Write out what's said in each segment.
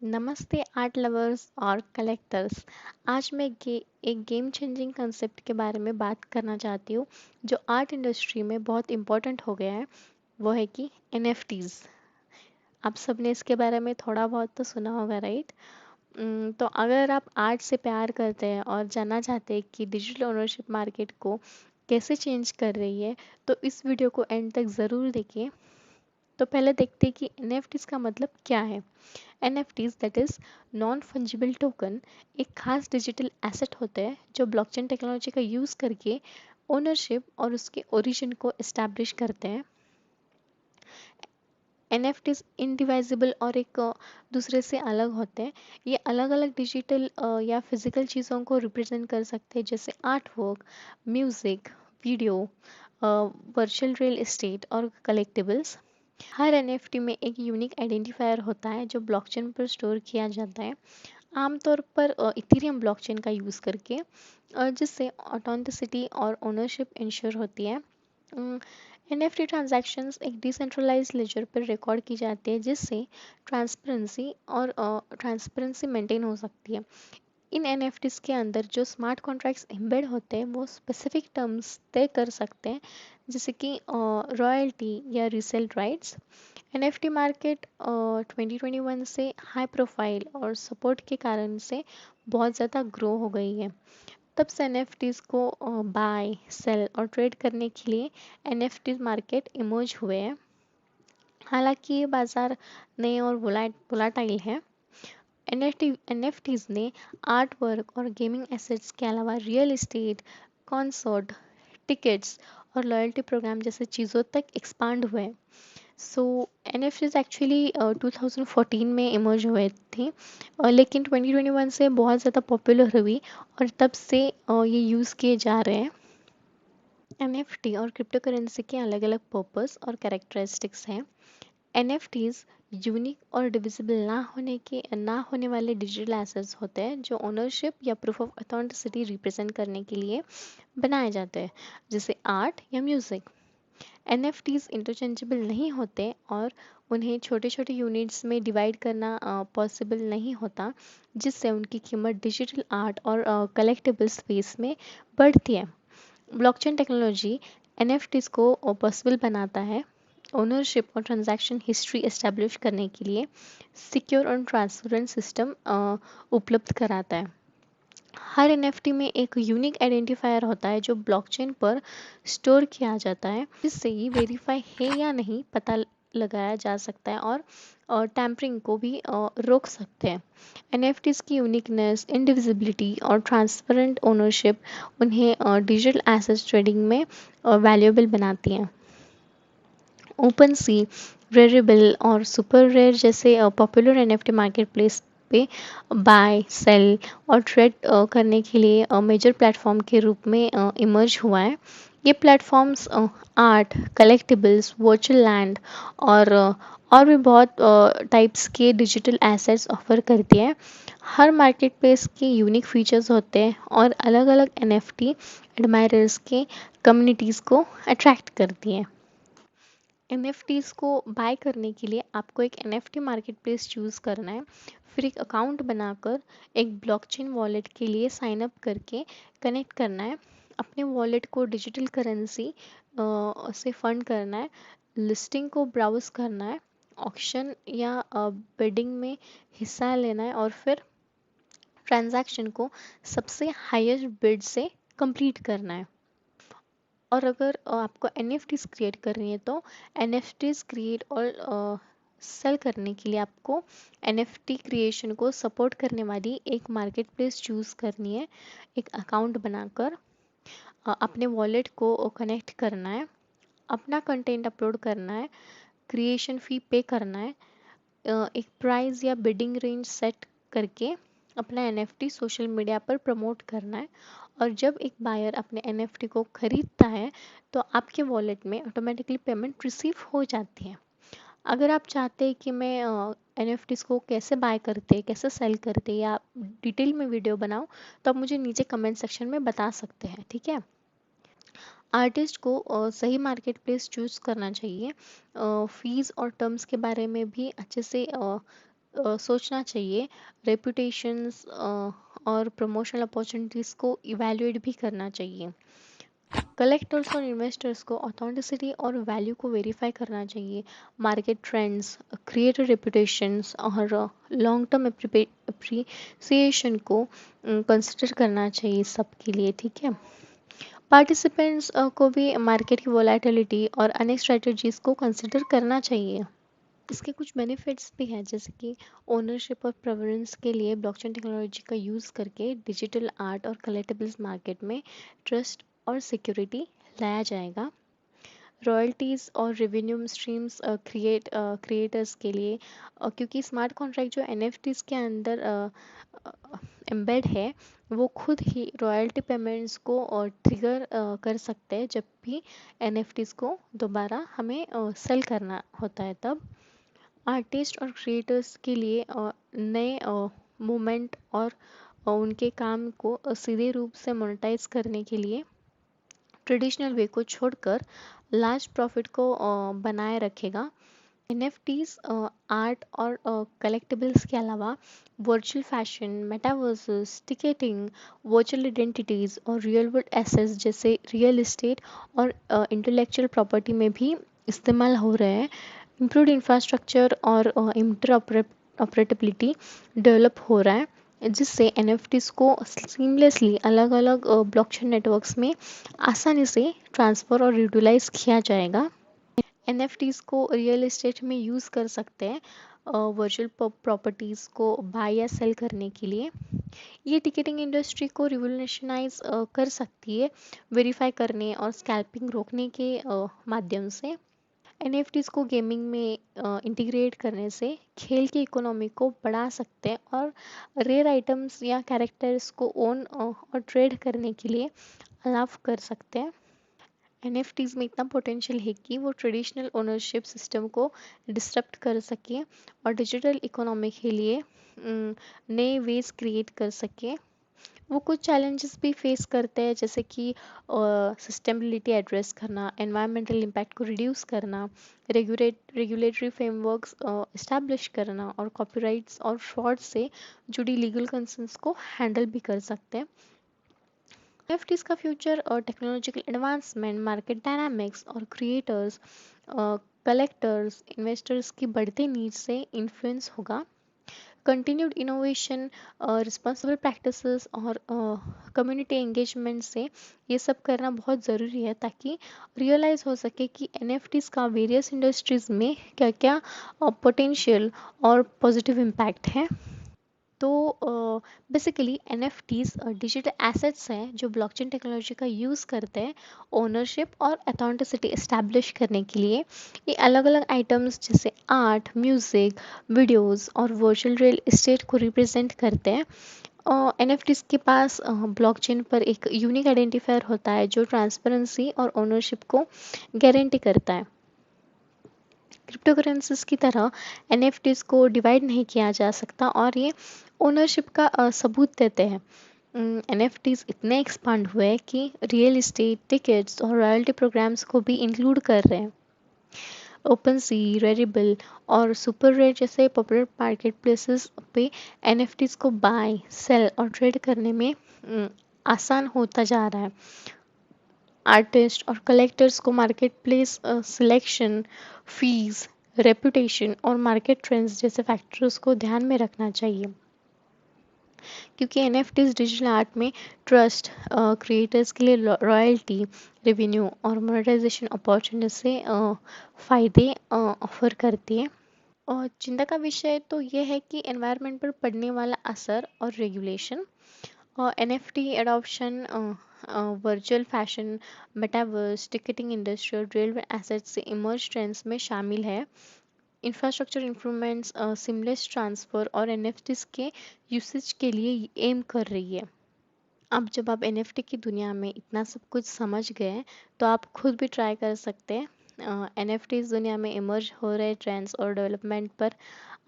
नमस्ते art lovers और collectors. आज मैं एक गेम चेंजिंग कंसेप्ट के बारे में बात करना चाहती हूँ जो आर्ट इंडस्ट्री में बहुत इम्पोर्टेंट हो गया है। वो है कि एनएफटीज। आप सबने इसके बारे में थोड़ा बहुत तो सुना होगा, राइट? तो अगर आप आर्ट से प्यार करते हैं और जानना चाहते हैं कि डिजिटल ओनरशिप मार्केट को कैसे चेंज कर रही है, तो इस वीडियो को एंड तक ज़रूर देखिए। तो पहले देखते हैं कि एनएफटीज का मतलब क्या है। NFTs that is non fungible token एक खास डिजिटल एसेट होते हैं जो ब्लॉकचेन टेक्नोलॉजी का यूज़ करके ओनरशिप और उसके ओरिजिन को इस्टेब्लिश करते हैं। NFTs इनडिवाइजिबल और एक दूसरे से अलग होते हैं। ये अलग अलग डिजिटल या फिजिकल चीज़ों को रिप्रेजेंट कर सकते हैं, जैसे art work, music, video, virtual real estate और कलेक्टिबल्स। हर एनएफटी में एक यूनिक आइडेंटिफायर होता है जो ब्लॉकचेन पर स्टोर किया जाता है, आमतौर पर इथेरियम ब्लॉकचेन का यूज़ करके, जिससे ऑथेंटिसिटी और ओनरशिप इंश्योर होती है। एनएफटी ट्रांजैक्शंस एक डिसेंट्रलाइज्ड लेजर पर रिकॉर्ड की जाती है, जिससे ट्रांसपेरेंसी मेंटेन हो सकती है। इन एनएफटीज के अंदर जो स्मार्ट कॉन्ट्रैक्ट्स एम्बेड होते हैं वो स्पेसिफिक टर्म्स तय कर सकते हैं, जैसे कि रॉयल्टी या रीसेल राइट्स। एनएफटी मार्केट 2021 से हाई प्रोफाइल और सपोर्ट के कारण से बहुत ज़्यादा ग्रो हो गई है। तब से एनएफटीज को बाय सेल और ट्रेड करने के लिए एनएफटी मार्केट इमर्ज हुए हैं। हालांकि ये बाज़ार नए और वोलाटाइल है। एनएफटीज ने आर्ट वर्क और गेमिंग एसेट्स के अलावा रियल एस्टेट, कॉन्सर्ट, टिकट्स और लॉयल्टी प्रोग्राम जैसे चीज़ों तक एक्सपांड हुए। सो एनएफटीज एक्चुअली 2014 में इमर्ज हुए थे, लेकिन 2021 से बहुत ज़्यादा पॉपुलर हुई और तब से ये यूज़ किए जा रहे हैं। एनएफटी और क्रिप्टो करेंसी के अलग अलग पर्पस और कैरेक्टरिस्टिक्स हैं। एनएफटीज यूनिक और डिविजिबल ना होने वाले डिजिटल एसेट्स होते हैं जो ओनरशिप या प्रूफ ऑफ अथेंटिसिटी रिप्रेजेंट करने के लिए बनाए जाते हैं, जैसे आर्ट या म्यूजिक। एनएफटीज इंटरचेंजेबल नहीं होते और उन्हें छोटे छोटे यूनिट्स में डिवाइड करना पॉसिबल नहीं होता, जिससे उनकी कीमत डिजिटल आर्ट और कलेक्टिबल स्पेस में बढ़ती है। ब्लॉकचेन टेक्नोलॉजी एनएफटीज को पॉसिबल बनाता है, ओनरशिप और ट्रांजैक्शन हिस्ट्री एस्टेब्लिश करने के लिए सिक्योर और ट्रांसपेरेंट सिस्टम उपलब्ध कराता है। हर एनएफटी में एक यूनिक आइडेंटिफायर होता है जो ब्लॉकचेन पर स्टोर किया जाता है, जिससे ये वेरीफाई है या नहीं पता लगाया जा सकता है और टैम्परिंग को भी रोक सकते हैं। एनएफटीज की यूनिकनेस, इंडिविजिबिलिटी और ट्रांसपेरेंट ओनरशिप उन्हें डिजिटल एसेट ट्रेडिंग में वैल्यूएबल बनाती हैं। ओपन सी, रेरेबल और सुपर रेयर जैसे पॉपुलर एनएफटी मार्केट प्लेस पे बाय सेल और ट्रेड करने के लिए मेजर प्लेटफॉर्म के रूप में इमर्ज हुआ है। ये platforms art, collectibles, virtual land और भी बहुत टाइप्स के डिजिटल एसेट्स ऑफर करती है। हर मार्केट प्लेस के यूनिक फीचर्स होते हैं और अलग अलग एनएफटी एडमायरर्स के कम्युनिटीज़ को अट्रैक्ट करती हैं। एनएफटीज को बाय करने के लिए आपको एक एनएफटी मार्केट प्लेस चूज़ करना है, फिर एक अकाउंट बनाकर एक ब्लॉकचेन वॉलेट के लिए साइन अप करके कनेक्ट करना है। अपने वॉलेट को डिजिटल करेंसी से फंड करना है, लिस्टिंग को ब्राउज करना है, ऑक्शन या बिडिंग में हिस्सा लेना है और फिर ट्रांजैक्शन को सबसे हाईएस्ट बिड से कंप्लीट करना है। और अगर आपको एनएफटीज क्रिएट करनी है तो एनएफटीज क्रिएट और सेल करने के लिए आपको एनएफटी क्रिएशन को सपोर्ट करने वाली एक मार्केट प्लेस चूज़ करनी है। एक अकाउंट बनाकर अपने वॉलेट को कनेक्ट करना है, अपना कंटेंट अपलोड करना है, क्रिएशन फ़ी पे करना है, एक प्राइस या बिडिंग रेंज सेट करके अपना एनएफटी सोशल मीडिया पर प्रमोट करना है। और जब एक बायर अपने एनएफटी को खरीदता है तो आपके वॉलेट में ऑटोमेटिकली पेमेंट रिसीव हो जाती है। अगर आप चाहते हैं कि मैं एनएफटीज को कैसे बाय करते, कैसे सेल करते या डिटेल में वीडियो बनाऊं, तो आप मुझे नीचे कमेंट सेक्शन में बता सकते हैं, ठीक है। आर्टिस्ट को सही मार्केट प्लेस चूज़ करना चाहिए। फीस और टर्म्स के बारे में भी अच्छे से सोचना चाहिए। रेपुटेशंस और प्रमोशनल अपॉर्चुनिटीज़ को इवैल्यूएट भी करना चाहिए। कलेक्टर्स और इन्वेस्टर्स को ऑथेंटिसिटी और वैल्यू को वेरीफाई करना चाहिए। मार्केट ट्रेंड्स, क्रिएटर रेपुटेशंस और लॉन्ग टर्म अप्रिसिएशन को कंसिडर करना चाहिए सबके लिए, ठीक है। पार्टिसिपेंट्स को भी मार्केट की वोलेटिलिटी और अन्य स्ट्रेटजीज को कंसिडर करना चाहिए। इसके कुछ बेनिफिट्स भी हैं, जैसे कि ओनरशिप और प्रेफरेंस के लिए ब्लॉकचेन टेक्नोलॉजी का यूज़ करके डिजिटल आर्ट और कलेक्टिबल्स मार्केट में ट्रस्ट और सिक्योरिटी लाया जाएगा। रॉयल्टीज़ और रेवेन्यू स्ट्रीम्स क्रिएटर्स के लिए, क्योंकि स्मार्ट कॉन्ट्रैक्ट जो एनएफटीज के अंदर एम्बेड है, वो खुद ही रॉयल्टी पेमेंट्स को ट्रिगर कर सकते हैं जब भी एनएफटीज को दोबारा हमें सेल करना होता है तब। आर्टिस्ट और क्रिएटर्स के लिए नए मूवमेंट और उनके काम को सीधे रूप से मोनेटाइज करने के लिए ट्रेडिशनल वे को छोड़कर लार्ज प्रॉफिट को बनाए रखेगा। एनएफटीज आर्ट और कलेक्टिबल्स के अलावा virtual fashion, metaverses, ticketing, virtual identities और रियल वर्ल्ड एसेट्स जैसे रियल एस्टेट और इंटेलेक्चुअल प्रॉपर्टी में भी इस्तेमाल हो रहे हैं। इम्प्रूव्ड इंफ्रास्ट्रक्चर और इंटर ऑपरेटेबिलिटी डेवलप हो रहा है, जिससे एनएफटीज को सीमलेसली अलग अलग ब्लॉकचेन नेटवर्क्स में आसानी से ट्रांसफ़र और यूटिलाइज किया जाएगा। एनएफटीज को रियल एस्टेट में यूज़ कर सकते हैं वर्चुअल प्रॉपर्टीज़ को बाय या सेल करने के लिए। ये टिकटिंग इंडस्ट्री को रिवोल्यूशनाइज कर सकती है वेरीफाई करने और स्कैल्पिंग रोकने के माध्यम से। एनएफटीज को गेमिंग में इंटीग्रेट करने से खेल की इकोनॉमी को बढ़ा सकते हैं और रेयर आइटम्स या कैरेक्टर्स को ओन और ट्रेड करने के लिए अलाउ कर सकते हैं। एनएफटीज में इतना पोटेंशियल है कि वो ट्रेडिशनल ओनरशिप सिस्टम को डिस्टर्ब कर सके और डिजिटल इकोनॉमी के लिए नए वेज क्रिएट कर सके। वो कुछ चैलेंजेस भी फेस करते हैं, जैसे कि सस्टेनेबिलिटी एड्रेस करना, एनवायरमेंटल इम्पैक्ट को रिड्यूस करना, रेगुलेटरी फ्रेमवर्क्स इस्टेब्लिश करना और कॉपीराइट्स और फ्रॉड से जुड़ी लीगल कंसर्न्स को हैंडल भी कर सकते हैं। एनएफटीज का फ्यूचर और टेक्नोलॉजिकल एडवांसमेंट, मार्केट डायनामिक्स और क्रिएटर्स, कलेक्टर्स, इन्वेस्टर्स की बढ़ती नीड से इन्फ्लुएंस होगा। कंटिन्यूड इनोवेशन, रिस्पॉन्सिबल प्रैक्टिसेस और कम्युनिटी एंगेजमेंट से ये सब करना बहुत ज़रूरी है, ताकि रियलाइज़ हो सके कि एनएफटीज़ का वेरियस इंडस्ट्रीज़ में क्या क्या पोटेंशियल और पॉजिटिव इम्पैक्ट है। तो बेसिकली एनएफटीज डिजिटल एसेट्स हैं जो ब्लॉकचेन टेक्नोलॉजी का यूज़ करते हैं ओनरशिप और अथेंटिसिटी इस्टेब्लिश करने के लिए। ये अलग अलग आइटम्स जैसे आर्ट, म्यूज़िक, वीडियोस और वर्चुअल रियल एस्टेट को रिप्रेजेंट करते हैं। एनएफटीज के पास ब्लॉकचेन पर एक यूनिक आइडेंटिफायर होता है जो ट्रांसपेरेंसी और ओनरशिप को गारंटी करता है। क्रिप्टो करेंसीज की तरह एनएफटीज को डिवाइड नहीं किया जा सकता और ये ओनरशिप का सबूत देते हैं। एनएफटीज इतने एक्सपांड हुए कि रियल एस्टेट, टिकट्स और रॉयल्टी प्रोग्राम्स को भी इंक्लूड कर रहे हैं। ओपन सी, रेरिबल और सुपर रेट जैसे पॉपुलर मार्केट प्लेसेस पे एनएफटीज को बाय, सेल और ट्रेड करने में आसान होता जा रहा है। आर्टिस्ट और कलेक्टर्स को market place selection, fees, reputation और मार्केट ट्रेंड्स जैसे फैक्टर्स को ध्यान में रखना चाहिए, क्योंकि एनएफटीज डिजिटल आर्ट में ट्रस्ट, क्रिएटर्स के लिए रॉयल्टी, रेवेन्यू और मोनेटाइजेशन अपॉर्चुनिटी से फ़ायदे ऑफर करती है। और चिंता का विषय तो ये है कि एनवायरनमेंट पर पड़ने वाला असर और regulation. NFT adoption virtual fashion, metaverse, ticketing industry और रेलवे एसेट्स से इमर्ज ट्रेंड्स में शामिल है। इंफ्रास्ट्रक्चर इम्प्रूवमेंट्स, सिमलेस ट्रांसफ़र और एनएफटीज के यूसेज के लिए एम कर रही है। अब जब आप एनएफटी की दुनिया में इतना सब कुछ समझ गए, तो आप खुद भी ट्राई कर सकते हैं। एनएफटी इस दुनिया में इमर्ज हो रहे ट्रेंड्स और डेवलपमेंट पर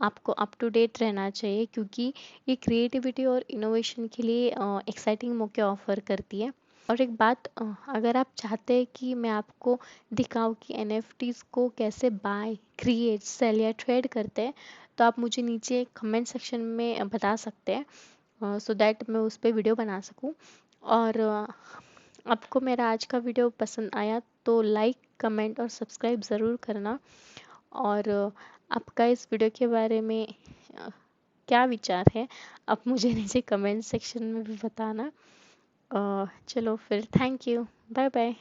आपको अप टू डेट रहना चाहिए, क्योंकि ये क्रिएटिविटी और इनोवेशन के लिए एक्साइटिंग मौके ऑफर करती है। और एक बात, अगर आप चाहते हैं कि मैं आपको दिखाऊं कि एनएफटीज को कैसे बाय, क्रिएट, सेल या ट्रेड करते हैं, तो आप मुझे नीचे कमेंट सेक्शन में बता सकते हैं सो दैट मैं उस पर वीडियो बना सकूं। और आपको मेरा आज का वीडियो पसंद आया तो लाइक कमेंट और सब्सक्राइब ज़रूर करना। और आपका इस वीडियो के बारे में क्या विचार है आप मुझे नीचे कमेंट सेक्शन में भी बताना। चलो फिर, थैंक यू, बाय बाय।